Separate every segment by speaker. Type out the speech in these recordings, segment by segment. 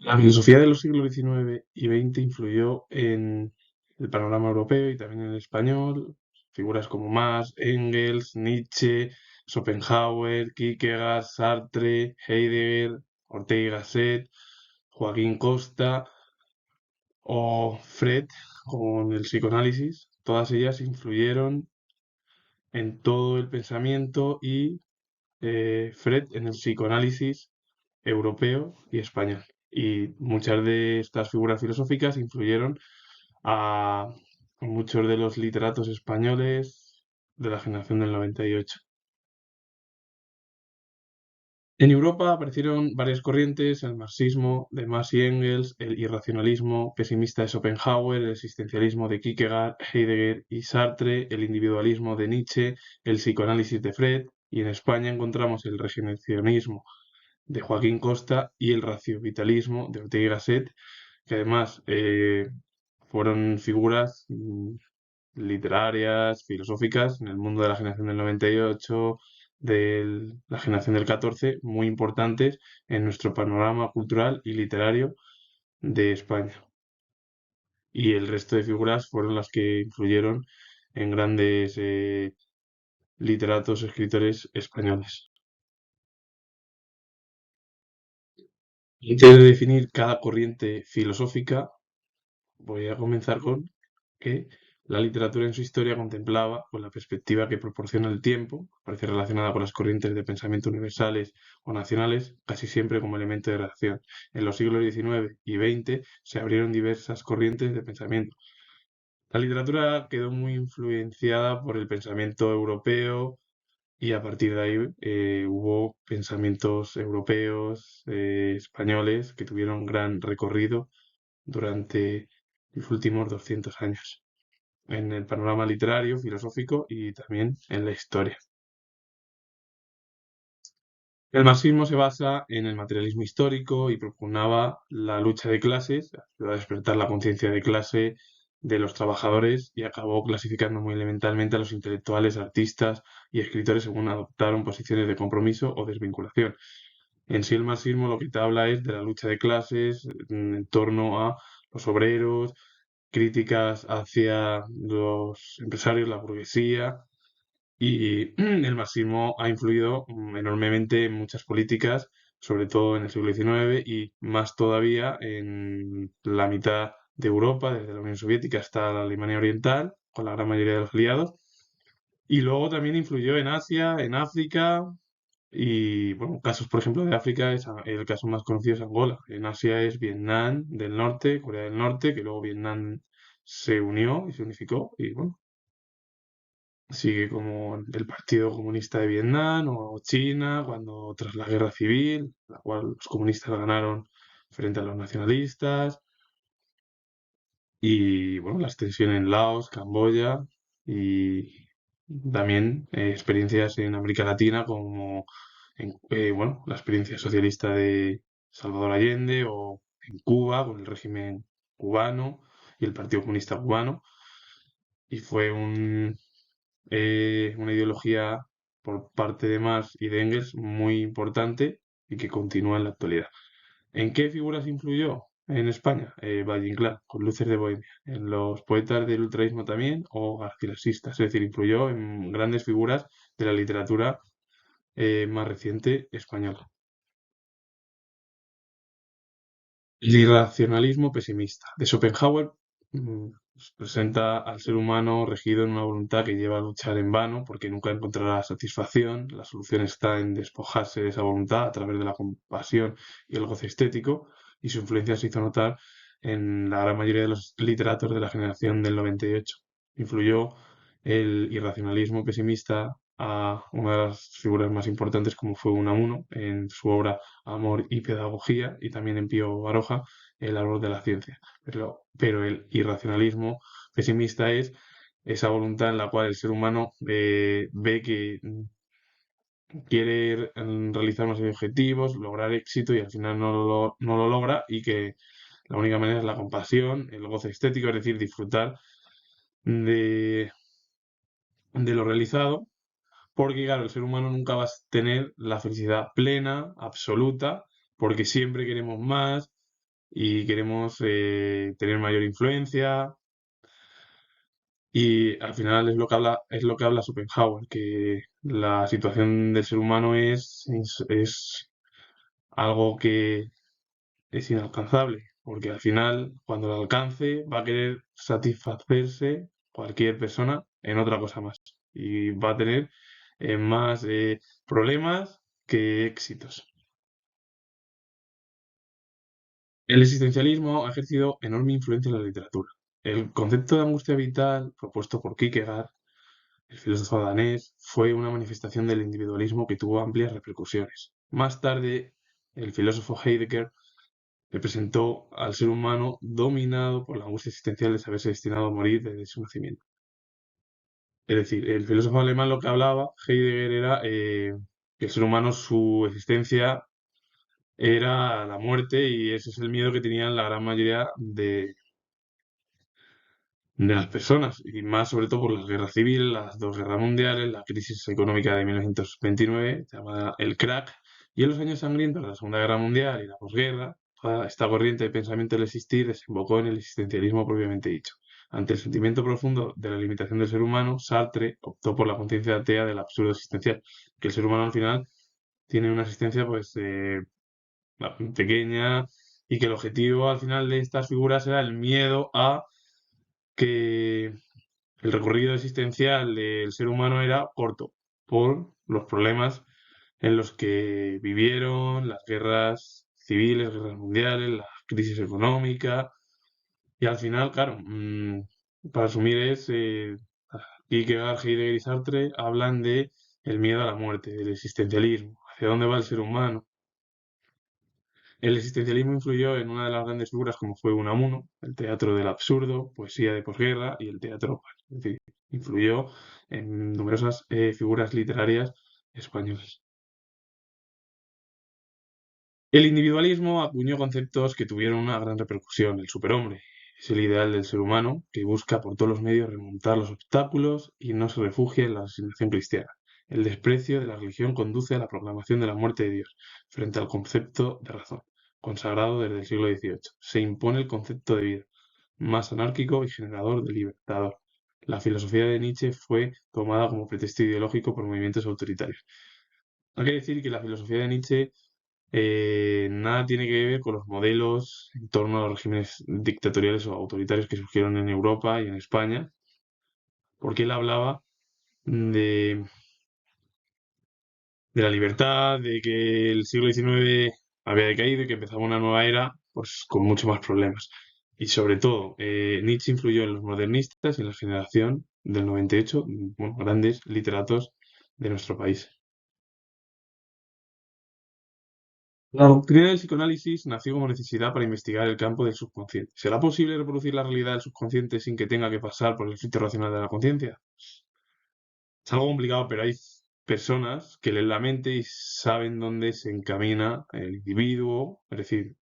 Speaker 1: La filosofía de los siglos XIX y XX influyó en el panorama europeo y también en el español. Figuras como Marx, Engels, Nietzsche, Schopenhauer, Kierkegaard, Sartre, Heidegger, Ortega y Gasset, Joaquín Costa o Freud con el psicoanálisis. Todas ellas influyeron en todo el pensamiento y Freud en el psicoanálisis europeo y español. Y muchas de estas figuras filosóficas influyeron a muchos de los literatos españoles de la generación del 98. En Europa aparecieron varias corrientes: el marxismo de Marx y Engels, el irracionalismo pesimista de Schopenhauer, el existencialismo de Kierkegaard, Heidegger y Sartre, el individualismo de Nietzsche, el psicoanálisis de Freud, y en España encontramos el regeneracionismo de Joaquín Costa y el raciovitalismo de Ortega y Gasset, que además fueron figuras literarias, filosóficas en el mundo de la generación del 98, de la generación del 14, muy importantes en nuestro panorama cultural y literario de España. Y el resto de figuras fueron las que influyeron en grandes literatos, escritores españoles. Antes de definir cada corriente filosófica, voy a comenzar con que la literatura en su historia contemplaba, con la perspectiva que proporciona el tiempo, parece relacionada con las corrientes de pensamiento universales o nacionales, casi siempre como elemento de reacción. En los siglos XIX y XX se abrieron diversas corrientes de pensamiento. La literatura quedó muy influenciada por el pensamiento europeo y a partir de ahí hubo pensamientos europeos, españoles, que tuvieron gran recorrido durante los últimos 200 años en el panorama literario, filosófico y también en la historia. El marxismo se basa en el materialismo histórico y propugnaba la lucha de clases, ayudó a despertar la conciencia de clase de los trabajadores y acabó clasificando muy elementalmente a los intelectuales, artistas y escritores según adoptaron posiciones de compromiso o desvinculación. En sí el marxismo lo que te habla es de la lucha de clases en torno a los obreros, críticas hacia los empresarios, la burguesía, y el marxismo ha influido enormemente en muchas políticas, sobre todo en el siglo XIX y más todavía en la mitad de Europa, desde la Unión Soviética hasta la Alemania Oriental, con la gran mayoría de los aliados. Y luego también influyó en Asia, en África, y bueno, casos, por ejemplo, de África, el caso más conocido es Angola. En Asia es Vietnam del Norte, Corea del Norte, que luego Vietnam se unió y se unificó, y bueno, sigue como el Partido Comunista de Vietnam o China, cuando tras la guerra civil, la cual los comunistas ganaron frente a los nacionalistas, y bueno, la extensión en Laos, Camboya y también experiencias en América Latina como bueno, la experiencia socialista de Salvador Allende o en Cuba con el régimen cubano y el Partido Comunista Cubano. Y fue una ideología por parte de Marx y de Engels muy importante y que continúa en la actualidad. ¿En qué figuras influyó en España? Valle Inclán, con Luces de Bohemia. En los poetas del ultraísmo también, o garcilasistas, es decir, influyó en grandes figuras de la literatura más reciente española. El irracionalismo pesimista. De Schopenhauer presenta al ser humano regido en una voluntad que lleva a luchar en vano porque nunca encontrará satisfacción. La solución está en despojarse de esa voluntad a través de la compasión y el goce estético, y su influencia se hizo notar en la gran mayoría de los literatos de la generación del 98. Influyó el irracionalismo pesimista a una de las figuras más importantes como fue Unamuno en su obra Amor y Pedagogía, y también en Pío Baroja, El árbol de la ciencia. Pero el irracionalismo pesimista es esa voluntad en la cual el ser humano ve que quiere realizar una serie de objetivos, lograr éxito y al final no lo logra, y que la única manera es la compasión, el goce estético, es decir, disfrutar de, de lo realizado, porque claro, el ser humano nunca va a tener la felicidad plena, absoluta, porque siempre queremos más, y queremos tener mayor influencia. Y al final es lo que habla Schopenhauer, que la situación del ser humano es algo que es inalcanzable, porque al final, cuando lo alcance, va a querer satisfacerse cualquier persona en otra cosa más. Y va a tener más problemas que éxitos. El existencialismo ha ejercido enorme influencia en la literatura. El concepto de angustia vital, propuesto por Kierkegaard, el filósofo danés, fue una manifestación del individualismo que tuvo amplias repercusiones. Más tarde, el filósofo Heidegger representó al ser humano dominado por la angustia existencial de saberse destinado a morir desde su nacimiento. Es decir, el filósofo alemán lo que hablaba, Heidegger, era que el ser humano, su existencia era la muerte y ese es el miedo que tenían la gran mayoría de las personas, y más sobre todo por las guerras civiles, las dos guerras mundiales, la crisis económica de 1929, llamada el crack, y en los años sangrientos de la Segunda Guerra Mundial y la posguerra, toda esta corriente de pensamiento del existir desembocó en el existencialismo propiamente dicho. Ante el sentimiento profundo de la limitación del ser humano, Sartre optó por la conciencia atea del absurdo existencial, que el ser humano al final tiene una existencia pues pequeña y que el objetivo al final de estas figuras era el miedo a que el recorrido existencial del ser humano era corto por los problemas en los que vivieron, las guerras civiles, guerras mundiales, la crisis económica. Y al final, claro, para resumir es, Kierkegaard, Heidegger y Sartre hablan de el miedo a la muerte, del existencialismo, hacia dónde va el ser humano. El existencialismo influyó en una de las grandes figuras como fue Unamuno, el teatro del absurdo, poesía de posguerra y el teatro, es decir, influyó en numerosas figuras literarias españolas. El individualismo acuñó conceptos que tuvieron una gran repercusión. El superhombre es el ideal del ser humano que busca por todos los medios remontar los obstáculos y no se refugia en la resignación cristiana. El desprecio de la religión conduce a la proclamación de la muerte de Dios frente al concepto de razón, consagrado desde el siglo XVIII. Se impone el concepto de vida, más anárquico y generador de libertador. La filosofía de Nietzsche fue tomada como pretexto ideológico por movimientos autoritarios. Hay que decir que la filosofía de Nietzsche nada tiene que ver con los modelos en torno a los regímenes dictatoriales o autoritarios que surgieron en Europa y en España, porque él hablaba de, de la libertad, de que el siglo XIX había decaído y que empezaba una nueva era, pues con muchos más problemas. Y sobre todo, Nietzsche influyó en los modernistas y en la generación del 98, bueno, grandes literatos de nuestro país. La doctrina del psicoanálisis nació como necesidad para investigar el campo del subconsciente. ¿Será posible reproducir la realidad del subconsciente sin que tenga que pasar por el filtro racional de la conciencia? Es algo complicado, pero hay personas que leen la mente y saben dónde se encamina el individuo, es decir,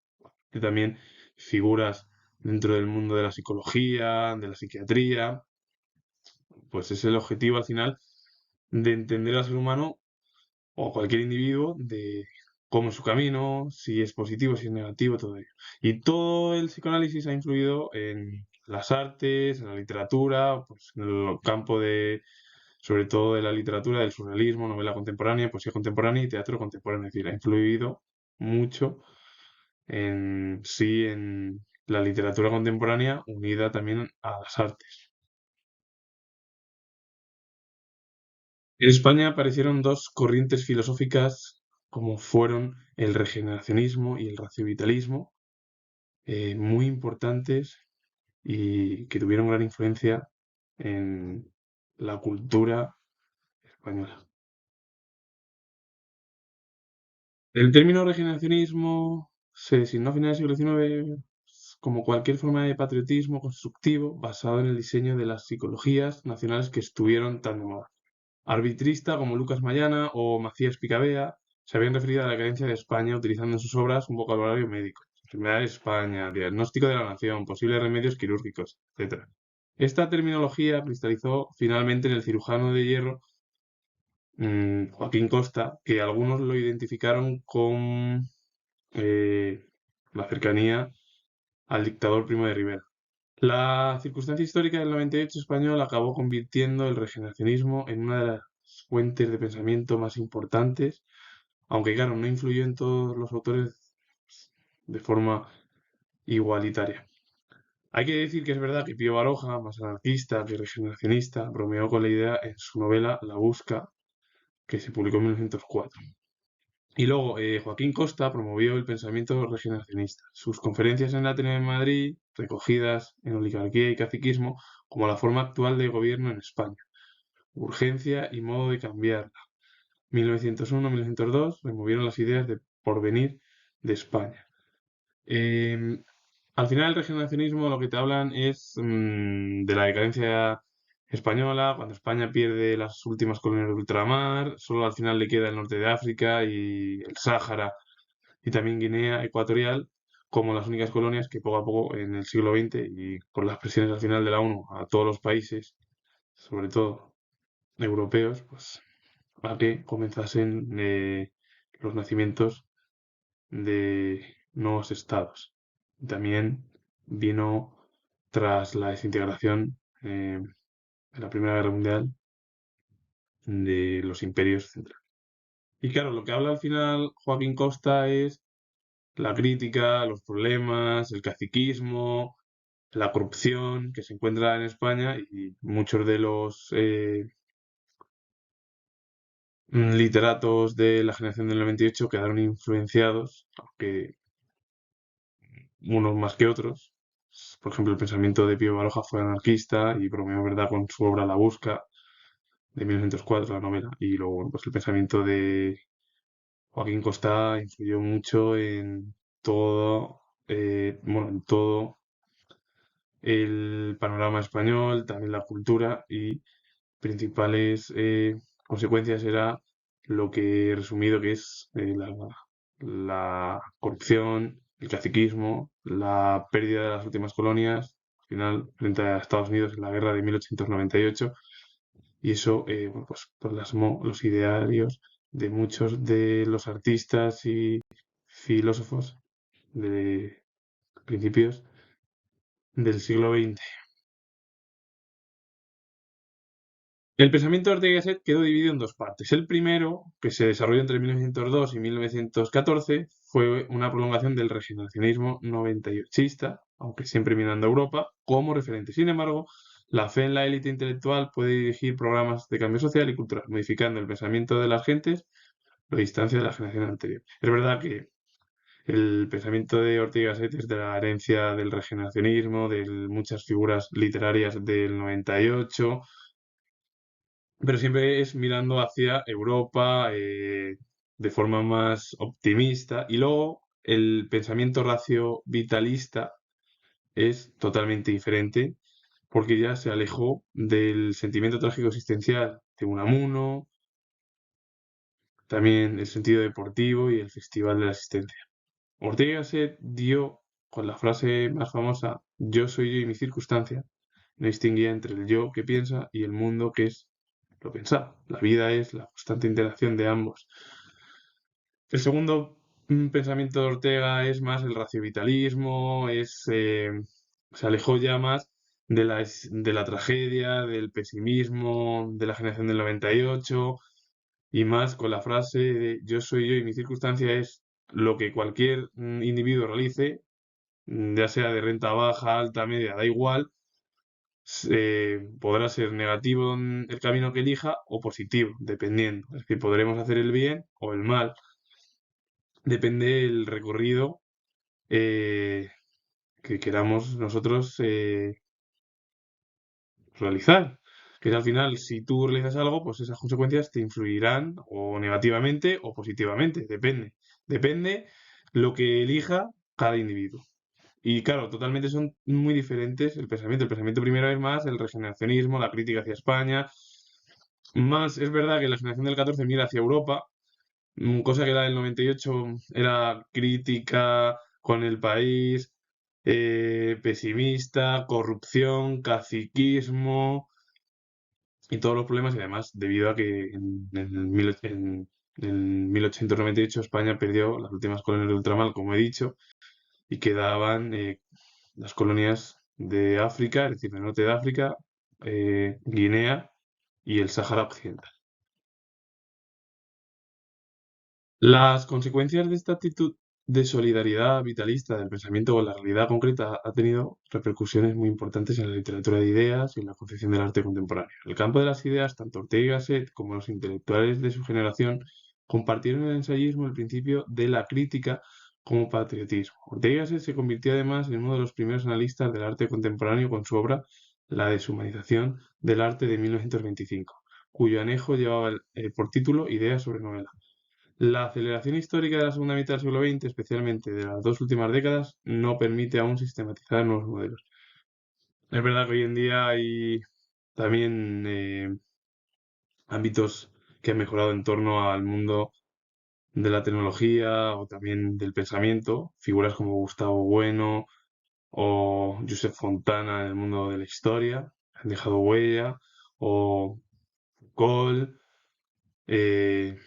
Speaker 1: que también figuras dentro del mundo de la psicología, de la psiquiatría, pues es el objetivo al final de entender al ser humano o cualquier individuo de cómo es su camino, si es positivo, si es negativo, todo ello. Y todo el psicoanálisis ha influido en las artes, en la literatura, pues en el campo de, sobre todo de la literatura, del surrealismo, novela contemporánea, poesía contemporánea y teatro contemporáneo. Es decir, ha influido mucho en sí en la literatura contemporánea unida también a las artes. En España aparecieron dos corrientes filosóficas como fueron el regeneracionismo y el raciovitalismo, muy importantes y que tuvieron gran influencia en la cultura española. El término regeneracionismo se designó a finales del siglo XIX como cualquier forma de patriotismo constructivo basado en el diseño de las psicologías nacionales que estuvieron tan de moda. Arbitrista como Lucas Mayana o Macías Picabea se habían referido a la carencia de España utilizando en sus obras un vocabulario médico. Enfermedad de España, diagnóstico de la nación, posibles remedios quirúrgicos, etc. Esta terminología cristalizó finalmente en el cirujano de hierro Joaquín Costa, que algunos lo identificaron con la cercanía al dictador Primo de Rivera. La circunstancia histórica del 98 español acabó convirtiendo el regeneracionismo en una de las fuentes de pensamiento más importantes, aunque claro, no influyó en todos los autores de forma igualitaria. Hay que decir que es verdad que Pío Baroja, más anarquista que regeneracionista, bromeó con la idea en su novela La Busca, que se publicó en 1904. Y luego Joaquín Costa promovió el pensamiento regeneracionista. Sus conferencias en la Ateneo de Madrid, recogidas en Oligarquía y Caciquismo como la forma actual de gobierno en España. Urgencia y modo de cambiarla. 1901-1902 removieron las ideas de porvenir de España. Al final el regeneracionismo lo que te hablan es de la decadencia española, cuando España pierde las últimas colonias de ultramar, solo al final le queda el norte de África y el Sáhara y también Guinea Ecuatorial como las únicas colonias que poco a poco en el siglo XX y por las presiones al final de la ONU a todos los países, sobre todo europeos, pues a que comenzasen los nacimientos de nuevos estados. También vino tras la desintegración de la Primera Guerra Mundial de los imperios centrales. Y claro, lo que habla al final Joaquín Costa es la crítica, los problemas, el caciquismo, la corrupción que se encuentra en España y muchos de los literatos de la generación del 98 quedaron influenciados, aunque unos más que otros. Por ejemplo, el pensamiento de Pío Baroja fue anarquista y bromeó, ¿verdad?, con su obra La Busca de 1904, la novela. Y luego, bueno, pues el pensamiento de Joaquín Costa influyó mucho en todo, bueno, en todo el panorama español, también la cultura y principales consecuencias era lo que he resumido que es la corrupción, el caciquismo, la pérdida de las últimas colonias, al final frente a Estados Unidos en la guerra de 1898, y eso bueno, pues plasmó los idearios de muchos de los artistas y filósofos de principios del siglo XX. El pensamiento de Ortega y Gasset quedó dividido en dos partes. El primero, que se desarrolló entre 1902 y 1914, fue una prolongación del regeneracionismo 98ista, aunque siempre mirando a Europa, como referente. Sin embargo, la fe en la élite intelectual puede dirigir programas de cambio social y cultural, modificando el pensamiento de las gentes a distancia de la generación anterior. Es verdad que el pensamiento de Ortega y Gasset es de la herencia del regeneracionismo, de muchas figuras literarias del 98, pero siempre es mirando hacia Europa de forma más optimista. Y luego el pensamiento racio-vitalista es totalmente diferente porque ya se alejó del sentimiento trágico existencial de Unamuno, también el sentido deportivo y el festival de la existencia. Ortega se dio con la frase más famosa, yo soy yo y mi circunstancia, no distinguía entre el yo que piensa y el mundo que es lo pensado. La vida es la constante interacción de ambos. El segundo pensamiento de Ortega es más el raciovitalismo, se alejó ya más de la tragedia, del pesimismo, de la generación del 98 y más con la frase de yo soy yo y mi circunstancia es lo que cualquier individuo realice, ya sea de renta baja, alta, media, da igual, podrá ser negativo en el camino que elija o positivo, dependiendo. Es decir, podremos hacer el bien o el mal. Depende del recorrido eh, que queramos nosotros realizar. Que es al final, si tú realizas algo, pues esas consecuencias te influirán o negativamente o positivamente. Depende. Depende lo que elija cada individuo. Y claro, totalmente son muy diferentes el pensamiento. El pensamiento primero es más el regeneracionismo, la crítica hacia España. Más es verdad que la generación del 14 mira hacia Europa, cosa que la del 98 era crítica con el país, pesimista, corrupción, caciquismo y todos los problemas. Y además, debido a que en 1898 España perdió las últimas colonias de ultramar, como he dicho, y quedaban las colonias de África, es decir, el norte de África, Guinea y el Sáhara Occidental. Las consecuencias de esta actitud de solidaridad vitalista del pensamiento con la realidad concreta ha tenido repercusiones muy importantes en la literatura de ideas y en la concepción del arte contemporáneo. En el campo de las ideas, tanto Ortega y Gasset como los intelectuales de su generación compartieron en el ensayismo el principio de la crítica como patriotismo. Ortega y Gasset se convirtió además en uno de los primeros analistas del arte contemporáneo con su obra La deshumanización del arte de 1925, cuyo anejo llevaba por título Ideas sobre novela. La aceleración histórica de la segunda mitad del siglo XX, especialmente de las dos últimas décadas, no permite aún sistematizar nuevos modelos. Es verdad que hoy en día hay también ámbitos que han mejorado en torno al mundo de la tecnología o también del pensamiento, figuras como Gustavo Bueno o Josep Fontana en el mundo de la historia han dejado huella, o Foucault, eh,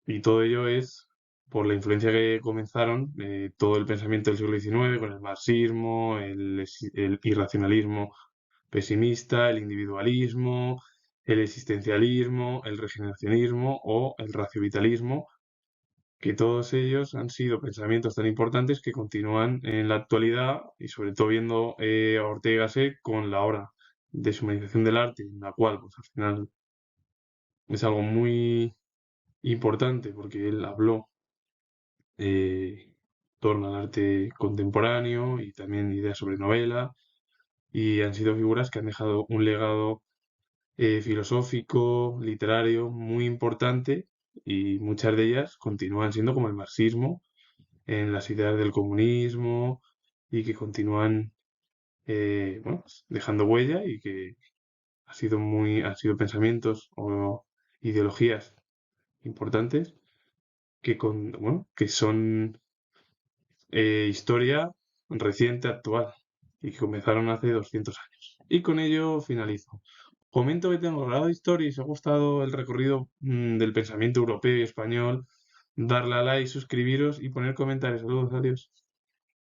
Speaker 1: y todo ello es por la influencia que comenzaron todo el pensamiento del siglo XIX con el marxismo, el irracionalismo pesimista, el individualismo, el existencialismo, el regeneracionismo o el raciovitalismo, que todos ellos han sido pensamientos tan importantes que continúan en la actualidad y sobre todo viendo a Ortega y Gasset con la obra Deshumanización del arte, en la cual pues al final es algo muy importante porque él habló en torno al arte contemporáneo y también ideas sobre novela, y han sido figuras que han dejado un legado filosófico, literario muy importante, y muchas de ellas continúan siendo como el marxismo en las ideas del comunismo y que continúan bueno, pues, dejando huella y que han sido pensamientos o ideologías importantes bueno, que son historia reciente, actual, y que comenzaron hace 200 años. Y con ello finalizo. Comento que tengo grado de historia y si os ha gustado el recorrido del pensamiento europeo y español, darle a like, suscribiros y poner comentarios. Saludos, adiós.